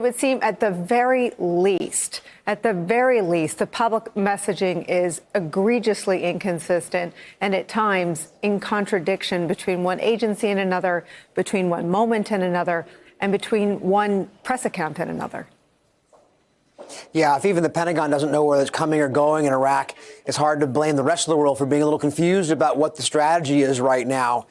It would seem at the very least, the public messaging is egregiously inconsistent and at times in contradiction between one agency and another, between one moment and another, and between one press account and another. Yeah, if even the Pentagon doesn't know where it's coming or going in Iraq, it's hard to blame the rest of the world for being a little confused about what the strategy is right now.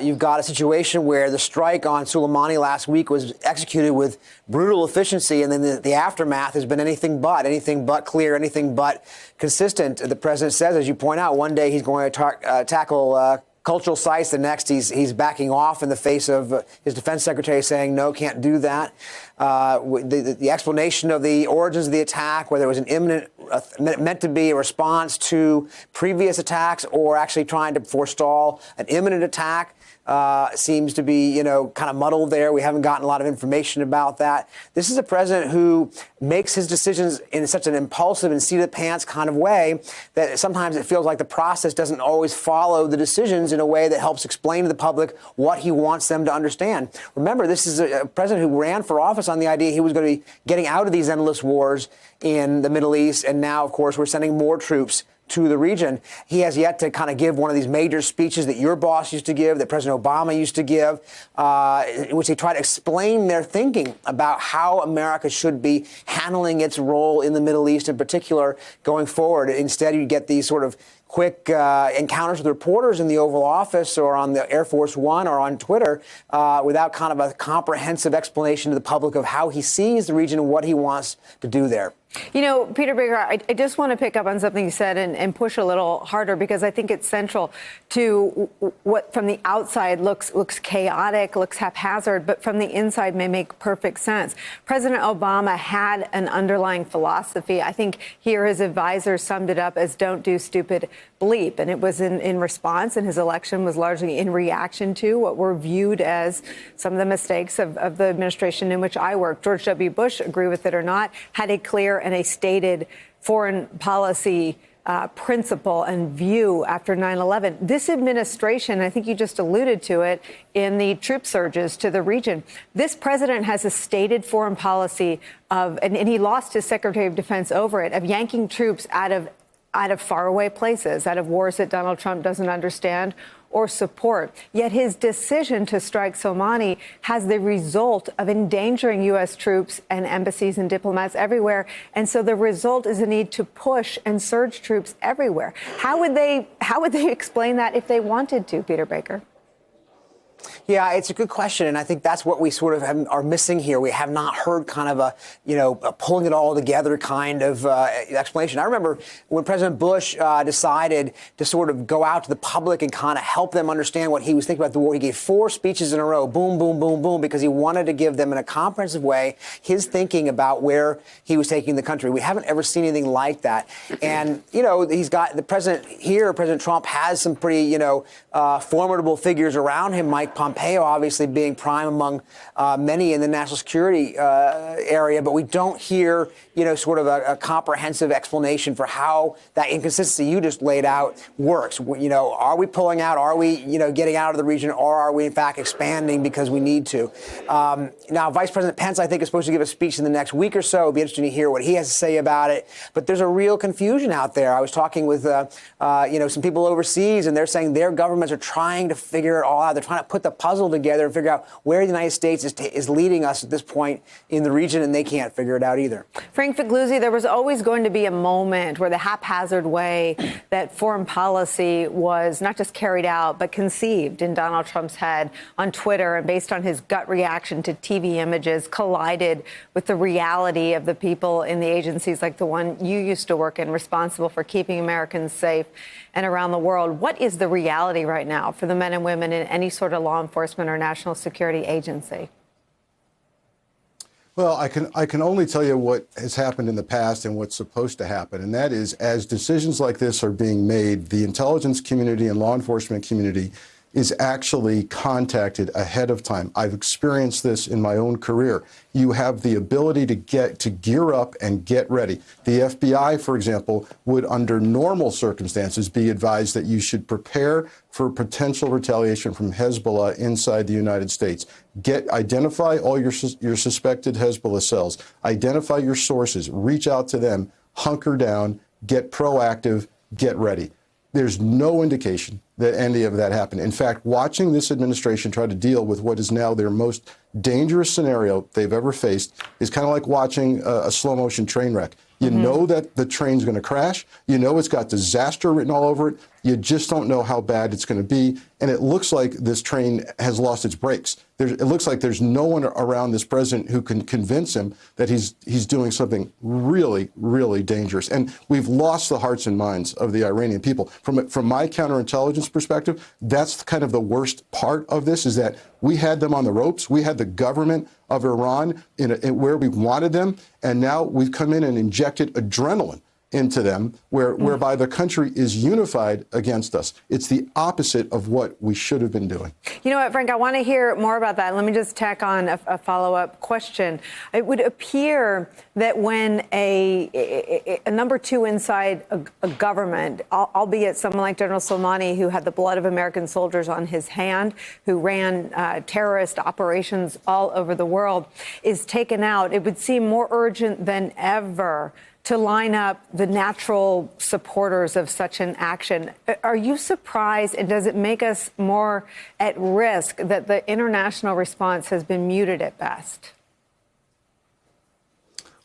You've got a situation where the strike on Soleimani last week was executed with brutal efficiency, and then the aftermath has been anything but clear, anything but consistent. The president says, as you point out, one day he's going to tackle cultural sites. The next, he's backing off in the face of his defense secretary saying, no, can't do that. The explanation of the origins of the attack, whether it was an imminent, meant to be a response to previous attacks or actually trying to forestall an imminent attack, seems to be, kind of muddled there. We haven't gotten a lot of information about that. This is a president who makes his decisions in such an impulsive and seat-of-the-pants kind of way that sometimes it feels like the process doesn't always follow the decisions in a way that helps explain to the public what he wants them to understand. Remember, this is a president who ran for office on the idea he was going to be getting out of these endless wars in the Middle East, and now, of course, we're sending more troops to the region. He has yet to kind of give one of these major speeches that your boss used to give, that President Obama used to give, in which they try to explain their thinking about how America should be handling its role in the Middle East in particular going forward. Instead, you get these sort of quick encounters with reporters in the Oval Office or on the Air Force One or on Twitter without kind of a comprehensive explanation to the public of how he sees the region and what he wants to do there. Peter Baker, I just want to pick up on something you said and push a little harder, because I think it's central to what from the outside looks chaotic, looks haphazard, but from the inside may make perfect sense. President Obama had an underlying philosophy. I think here his advisors summed it up as don't do stupid bleep. And it was in response, and his election was largely in reaction to what were viewed as some of the mistakes of the administration in which I worked. George W. Bush, agree with it or not, had a clear and a stated foreign policy principle and view after 9/11. This administration, I think you just alluded to it in the troop surges to the region. This president has a stated foreign policy of, and he lost his Secretary of Defense over it, of yanking troops out of faraway places, out of wars that Donald Trump doesn't understand or support. Yet his decision to strike Soleimani has the result of endangering U.S. troops and embassies and diplomats everywhere. And so the result is a need to push and surge troops everywhere. How would they explain that if they wanted to, Peter Baker? Yeah, it's a good question, and I think that's what we sort of are missing here. We have not heard kind of a pulling it all together kind of explanation. I remember when President Bush decided to sort of go out to the public and kind of help them understand what he was thinking about the war. He gave 4 speeches in a row, boom, boom, boom, boom, because he wanted to give them in a comprehensive way his thinking about where he was taking the country. We haven't ever seen anything like that. And, he's got the president here, President Trump, has some pretty, formidable figures around him. Mike Pompeo, obviously, being prime among many in the national security area, but we don't hear, sort of a comprehensive explanation for how that inconsistency you just laid out works. Are we pulling out? Are we, getting out of the region, or are we in fact expanding because we need to? Now, Vice President Pence, I think, is supposed to give a speech in the next week or so. It'll be interesting to hear what he has to say about it. But there's a real confusion out there. I was talking with, some people overseas, and they're saying their governments are trying to figure it all out. They're trying to put the puzzle together and figure out where the United States is leading us at this point in the region, and they can't figure it out either. Frank Figliuzzi, there was always going to be a moment where the haphazard way that foreign policy was not just carried out, but conceived in Donald Trump's head on Twitter and based on his gut reaction to TV images collided with the reality of the people in the agencies like the one you used to work in, responsible for keeping Americans safe and around the world. What is the reality right now for the men and women in any sort of law enforcement or national security agency? Well, I can only tell you what has happened in the past and what's supposed to happen. And that is, as decisions like this are being made, the intelligence community and law enforcement community is actually contacted ahead of time. I've experienced this in my own career. You have the ability to gear up and get ready. The FBI, for example, would under normal circumstances be advised that you should prepare for potential retaliation from Hezbollah inside the United States. Identify all your suspected Hezbollah cells, identify your sources, reach out to them, hunker down, get proactive, get ready. There's no indication that any of that happened. In fact, watching this administration try to deal with what is now their most dangerous scenario they've ever faced is kind of like watching a slow motion train wreck. You know that the train's going to crash. You know it's got disaster written all over it. You just don't know how bad it's going to be. And it looks like this train has lost its brakes. It looks like there's no one around this president who can convince him that he's doing something really, really dangerous. And we've lost the hearts and minds of the Iranian people. From my counterintelligence perspective, that's kind of the worst part of this, is that we had them on the ropes. We had the government of Iran in where we wanted them, and now we've come in and injected adrenaline into them, whereby the country is unified against us. It's the opposite of what we should have been doing. You know what, Frank, I want to hear more about that. Let me just tack on a follow-up question. It would appear that when a number two inside a government, albeit someone like General Soleimani, who had the blood of American soldiers on his hand, who ran terrorist operations all over the world, is taken out, it would seem more urgent than ever to line up the natural supporters of such an action. Are you surprised, and does it make us more at risk that the international response has been muted at best?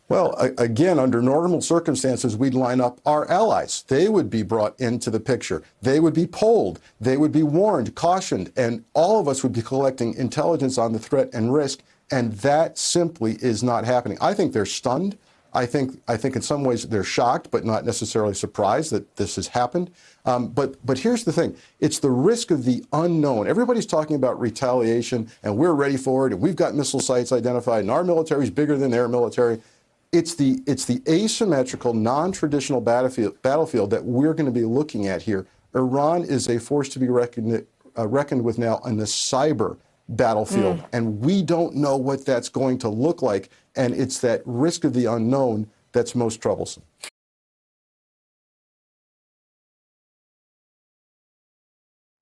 Well, again, under normal circumstances, we'd line up our allies. They would be brought into the picture. They would be polled. They would be warned, cautioned, and all of us would be collecting intelligence on the threat and risk, and that simply is not happening. I think they're stunned. I think in some ways they're shocked, but not necessarily surprised that this has happened. But here's the thing. It's the risk of the unknown. Everybody's talking about retaliation, and we're ready for it, and we've got missile sites identified, and our military is bigger than their military. It's the asymmetrical, non-traditional battlefield that we're going to be looking at here. Iran is a force to be reckoned with now on the cyber battlefield, and we don't know what that's going to look like, and it's that risk of the unknown that's most troublesome.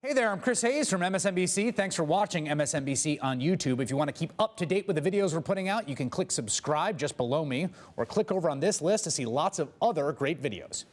Hey there, I'm Chris Hayes from MSNBC. Thanks for watching MSNBC on YouTube. If you want to keep up to date with the videos we're putting out, you can click subscribe just below me, or click over on this list to see lots of other great videos.